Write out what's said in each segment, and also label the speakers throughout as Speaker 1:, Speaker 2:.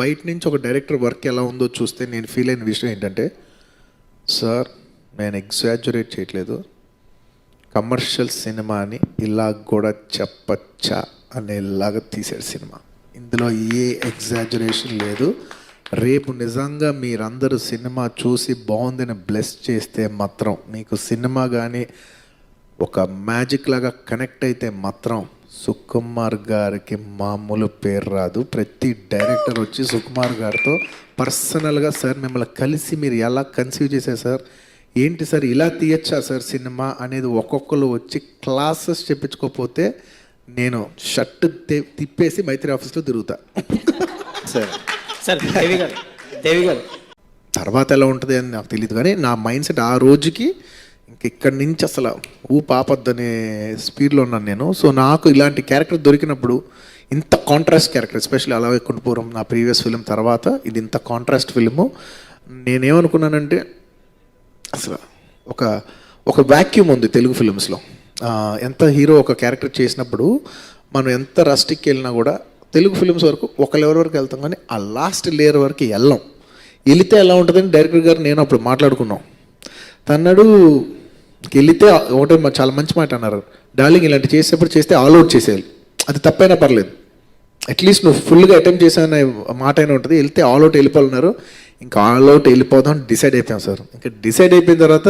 Speaker 1: బయట నుంచి ఒక డైరెక్టర్ వర్క్ ఎలా ఉందో చూస్తే నేను ఫీల్ అయిన విషయం ఏంటంటే, సార్ నేను ఎగ్జాజరేట్ చేయట్లేదు, కమర్షియల్ సినిమాని ఇలా కూడా చెప్పచ్చా అనేలాగా తీసాడు సినిమా. ఇందులో ఏ ఎగ్జాజరేషన్ లేదు. రేపు నిజంగా మీరందరూ సినిమా చూసి బాగుందని బ్లెస్ చేస్తే మాత్రం, మీకు సినిమా కానీ ఒక మ్యాజిక్ లాగా కనెక్ట్ అయితే మాత్రం సుకుమార్ గారికి మామూలు పేరు రాదు. ప్రతి డైరెక్టర్ వచ్చి సుకుమార్ గారితో పర్సనల్గా, సార్ మిమ్మల్ని కలిసి మీరు ఎలా కన్సీవ్ చేశారు సార్, ఏంటి సార్ ఇలా తీయచ్చా సార్ సినిమా అనేది ఒక్కొక్కరు వచ్చి క్లాసెస్ చెప్పించుకోకపోతే నేను షర్ట్ తిప్పేసి మైత్రి ఆఫీస్లో తిరుగుతా.
Speaker 2: సార్ సార్ దేవి గారు
Speaker 1: తర్వాత ఎలా ఉంటుంది అని నాకు తెలియదు, కానీ నా మైండ్ సెట్ ఆ రోజుకి ఇక్కడి నుంచి అసలు పాపద్దనే స్పీడ్లో ఉన్నాను నేను. సో నాకు ఇలాంటి క్యారెక్టర్ దొరికినప్పుడు, ఇంత కాంట్రాస్ట్ క్యారెక్టర్, ఎస్పెషల్లీ అలా కుంటపురం నా ప్రీవియస్ ఫిలిం తర్వాత ఇది ఇంత కాంట్రాస్ట్ ఫిలిము, నేనేమనుకున్నానంటే అసలు ఒక వ్యాక్యూమ్ ఉంది తెలుగు ఫిలిమ్స్లో. ఎంత హీరో ఒక క్యారెక్టర్ చేసినప్పుడు మనం ఎంత రస్టిక్కి వెళ్ళినా కూడా తెలుగు ఫిలిమ్స్ వరకు ఒక లెవెల్ వరకు వెళ్తాం, కానీ ఆ లాస్ట్ లేయర్ వరకు వెళితే ఎలా ఉంటుందని డైరెక్టర్ గారు నేను అప్పుడు మాట్లాడుకున్నాం. తన్నాడు వెళితే ఒకటే చాలా మంచి మాట అన్నారు, డార్లింగ్ ఇలాంటి చేసేటప్పుడు చేస్తే ఆల్అవుట్ చేసేయాలి, అది తప్పైనా పర్లేదు, అట్లీస్ట్ నువ్వు ఫుల్గా అటెంప్ట్ చేసావనే మాట అయినా ఉంటుంది, వెళ్తే ఆల్అవుట్ వెళ్ళిపోవాలన్నారు. ఇంకా ఆల్అవుట్ వెళ్ళిపోదాం డిసైడ్ అయిపోయాం సార్. ఇంకా డిసైడ్ అయిపోయిన తర్వాత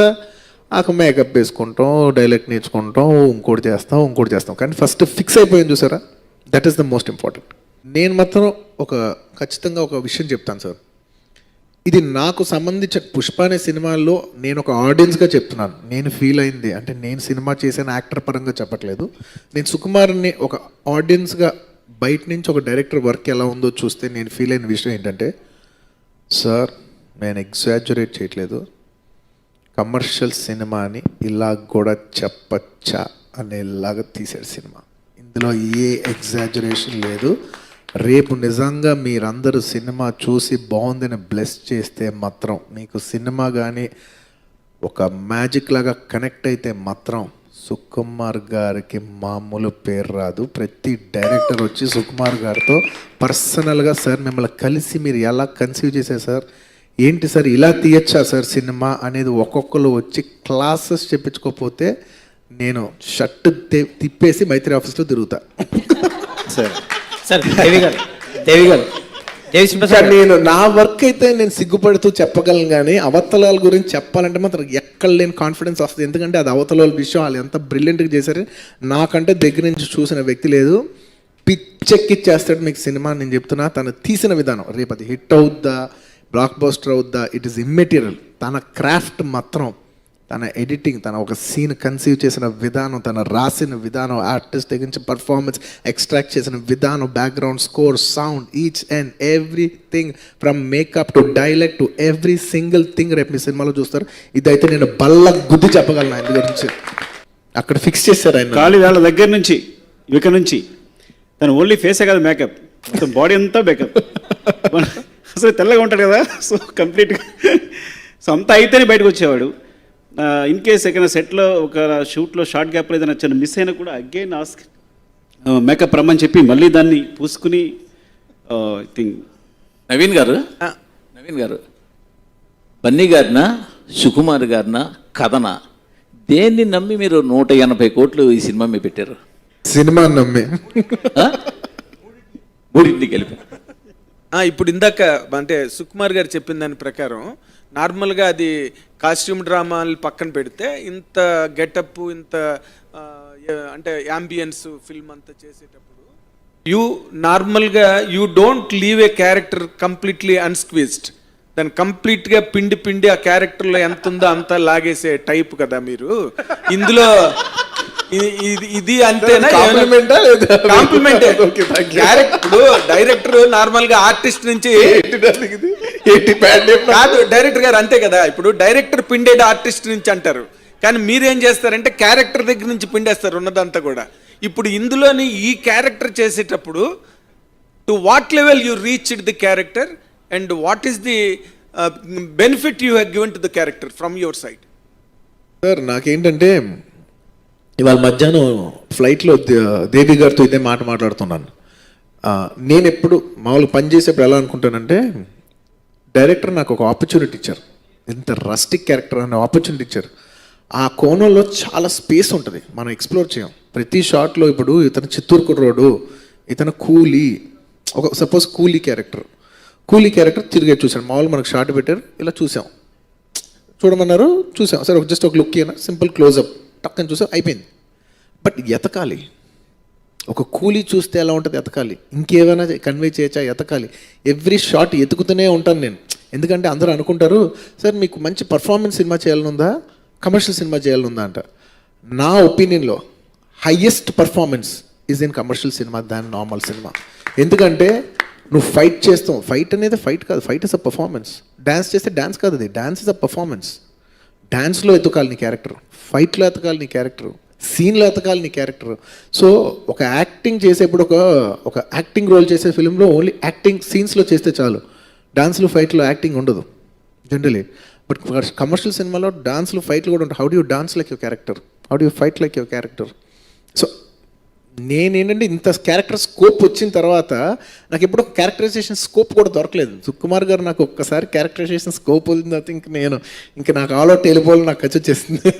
Speaker 1: మేకప్ వేసుకుంటాం, డైలాగ్ నేర్చుకుంటాం, ఇంకోటి చేస్తాం, కానీ ఫస్ట్ ఫిక్స్ అయిపోయింది చూసారా, that is the most important. నేను మాత్రం ఖచ్చితంగా ఒక విషయం చెప్తాను సార్, ఇది నాకు సంబంధించిన పుష్ప అనే సినిమాల్లో నేను ఒక ఆడియన్స్గా చెప్తున్నాను. నేను ఫీల్ అయింది అంటే, నేను సినిమా చేసిన యాక్టర్ పరంగా చెప్పట్లేదు, నేను సుకుమార్ని ఒక ఆడియన్స్గా బయట నుంచి ఒక డైరెక్టర్ వర్క్ ఎలా ఉందో చూస్తే నేను ఫీల్ అయిన విషయం ఏంటంటే, సార్ నేను ఎగ్జాజరేట్ చేయట్లేదు, కమర్షియల్ సినిమాని ఇలా కూడా చెప్పచ్చా అనేలాగా తీసాడు సినిమా. ఇందులో ఏ ఎగ్జాజరేషన్ లేదు. రేపు నిజంగా మీరందరూ సినిమా చూసి బాగుందని బ్లెస్ చేస్తే మాత్రం, మీకు సినిమా కానీ ఒక మ్యాజిక్ లాగా కనెక్ట్ అయితే మాత్రం సుకుమార్ గారికి మామూలు పేరు రాదు. ప్రతి డైరెక్టర్ వచ్చి సుకుమార్ గారితో పర్సనల్గా, సార్ మిమ్మల్ని కలిసి మీరు ఎలా కన్సీవ్ చేశారు సార్, ఏంటి సార్ ఇలా తీయచ్చా సార్ సినిమా అనేది ఒక్కొక్కరు వచ్చి క్లాసెస్ చెప్పించుకోకపోతే నేను షర్ట్ తిప్పేసి మైత్రి ఆఫీస్లో తిరుగుతా.
Speaker 2: సార్ సార్ దేవి గారు
Speaker 1: నేను నా వర్క్ అయితే నేను సిగ్గుపడుతూ చెప్పగలను, కానీ అవతలాల గురించి చెప్పాలంటే మాత్రం ఎక్కడ లేని కాన్ఫిడెన్స్ వస్తుంది. ఎందుకంటే అది అవతలాల విషయం, వాళ్ళు ఎంత బ్రిలియంట్గా చేశారు, నాకంటే దగ్గర నుంచి చూసిన వ్యక్తి లేదు. పిచ్చెక్కిచ్చేస్తాడు మీకు సినిమా, నేను చెప్తున్నా. తను తీసిన విధానం, రేపు అది హిట్ అవుద్దా, బ్లాక్ బస్టర్ అవుద్దా, ఇట్ ఈస్ ఇమ్మెటీరియల్. తన క్రాఫ్ట్ మాత్రం, తన ఎడిటింగ్, తన ఒక సీన్ కన్సీవ్ చేసిన విధానం, తన రాసిన విధానం, ఆర్టిస్ట్ దగ్గర నుంచి పర్ఫార్మెన్స్ ఎక్స్ట్రాక్ట్ చేసిన విధానం, background score, sound, each and everything from makeup to dialogue to every single thing రేపు మీ సినిమాలో చూస్తారు. ఇదైతే నేను బల్ల గుద్ది చెప్పగలను ఆయన గురించి. అక్కడ ఫిక్స్ చేశారు ఆయన.
Speaker 3: ఖాళీ వాళ్ళ దగ్గర నుంచి ఇక నుంచి తను ఓన్లీ ఫేసే కాదు, మేకప్ మొత్తం బాడీ అంతా మేకప్. అసలు తెల్లగా ఉంటాడు కదా, సో కంప్లీట్గా సో అంతా అయితేనే బయటకు వచ్చేవాడు. ఇన్ కేస్ ఎక్కడైనా సెట్లో ఒక షూట్లో షార్ట్ గ్యాప్లో ఏదైనా చిన్న మిస్ అయినా కూడా అగైన్ ఆస్క్ మేకప్ రమ్మని చెప్పి మళ్ళీ దాన్ని పూసుకుని థింక్.
Speaker 4: నవీన్ గారు బన్నీ గారినా సుకుమార్ గారినా కథనా, దేన్ని నమ్మి మీరు 180 కోట్లు ఈ సినిమా మీద పెట్టారు?
Speaker 1: సినిమా నమ్మి
Speaker 4: మూడింటికి వెళ్ళిపోయారు.
Speaker 5: ఇప్పుడు ఇందాక అంటే సుకుమార్ గారు చెప్పిన దాని ప్రకారం నార్మల్గా అది కాస్ట్యూమ్ డ్రామాలు పక్కన పెడితే, ఇంత గెటప్, ఇంత అంటే యాంబియన్స్ ఫిల్మ్ అంతా చేసేటప్పుడు నార్మల్గా you don't leave a character completely unsqueezed. దాన్ని కంప్లీట్గా పిండి ఆ క్యారెక్టర్లో ఎంత ఉందో అంతా లాగేసే టైప్ కదా మీరు. ఇందులో ఇది అంతేనా? కాంప్లిమెంట్. డైరెక్టర్ నార్మల్ గా ఆర్టిస్ట్ నుంచి కాదు, డైరెక్టర్ గారు అంతే కదా. ఇప్పుడు డైరెక్టర్ పిండేది ఆర్టిస్ట్ నుంచి అంటారు, కానీ మీరేం చేస్తారంటే క్యారెక్టర్ దగ్గర నుంచి పిండేస్తారు ఉన్నదంతా కూడా. ఇప్పుడు ఇందులోని ఈ క్యారెక్టర్ చేసేటప్పుడు to what level you reached the character and what is the benefit you have given to the character from your side?
Speaker 1: Sir నాకేంటంటే, ఇవాళ మధ్యాహ్నం ఫ్లైట్లో దేవి గారితో ఇదే మాట్లాడుతున్నాను. నేను ఎప్పుడు మామూలుగా పని చేసేప్పుడు ఎలా అనుకుంటానంటే డైరెక్టర్ నాకు ఒక ఆపర్చునిటీ ఇచ్చారు, ఇంత రస్టిక్ క్యారెక్టర్ అనే ఆపర్చునిటీ ఇచ్చారు. ఆ కోణంలో చాలా స్పేస్ ఉంటుంది, మనం ఎక్స్ప్లోర్ చేయం. ప్రతి షాట్లో ఇప్పుడు ఇతను చిత్తూరు కుర్రోడు, ఇతను కూలీ, ఒక సపోజ్ కూలీ క్యారెక్టర్ తిరిగే చూసాను. మామూలు మనకు షార్ట్ పెట్టారు, ఇలా చూసాం, చూడమన్నారు, చూసాం, సరే జస్ట్ ఒక లుక్ అయినా సింపుల్ క్లోజప్ టక్కని చూసాం, అయిపోయింది. బట్ ఎతకాలి, ఒక కూలీ చూస్తే ఎలా ఉంటుంది ఎతకాలి, ఇంకేమైనా కన్వే చేయొచ్చా ఎతకాలి. ఎవ్రీ షాట్ ఎతుకుతూనే ఉంటాను నేను. ఎందుకంటే అందరూ అనుకుంటారు, సార్ మీకు మంచి పర్ఫార్మెన్స్ సినిమా చేయాలనుందా, కమర్షియల్ సినిమా చేయాలనుందా అంట. నా ఒపీనియన్లో highest performance is in commercial cinema than normal cinema. ఎందుకంటే నువ్వు ఫైట్ చేస్తావు, ఫైట్ అనేది ఫైట్ కాదు, fight is a performance. Dance చేస్తే డ్యాన్స్ కాదు, అది డ్యాన్స్ ఇస్ అ పర్ఫార్మెన్స్. డ్యాన్స్లో ఎతకాలి నీ క్యారెక్టర్, ఫైట్లో ఎతకాలి నీ క్యారెక్టర్, సీన్లో ఎతకాలి నీ క్యారెక్టర్. సో ఒక యాక్టింగ్ చేసేప్పుడు ఒక యాక్టింగ్ రోల్ చేసే ఫిల్మ్లో ఓన్లీ యాక్టింగ్ సీన్స్లో చేస్తే చాలు, డాన్స్లో ఫైట్లో యాక్టింగ్ ఉండదు జనరలీ. బట్ కమర్షియల్ సినిమాలో డాన్స్లు ఫైట్లు కూడా ఉంటాయి. How do you dance like your character, how do you fight like your character. So నేనేంటంటే ఇంత క్యారెక్టర్ స్కోప్ వచ్చిన తర్వాత నాకు ఎప్పుడు ఒక క్యారెక్టరైజేషన్ స్కోప్ కూడా దొరకలేదు. సుకుమార్ గారు నాకు ఒక్కసారి క్యారెక్టరైజేషన్ స్కోప్ వదిలిన తర్వాత ఇంక నాకు ఆల్ అవుట్ వెళ్ళిపోవాలి, నాకు ఖర్చు వచ్చేసింది.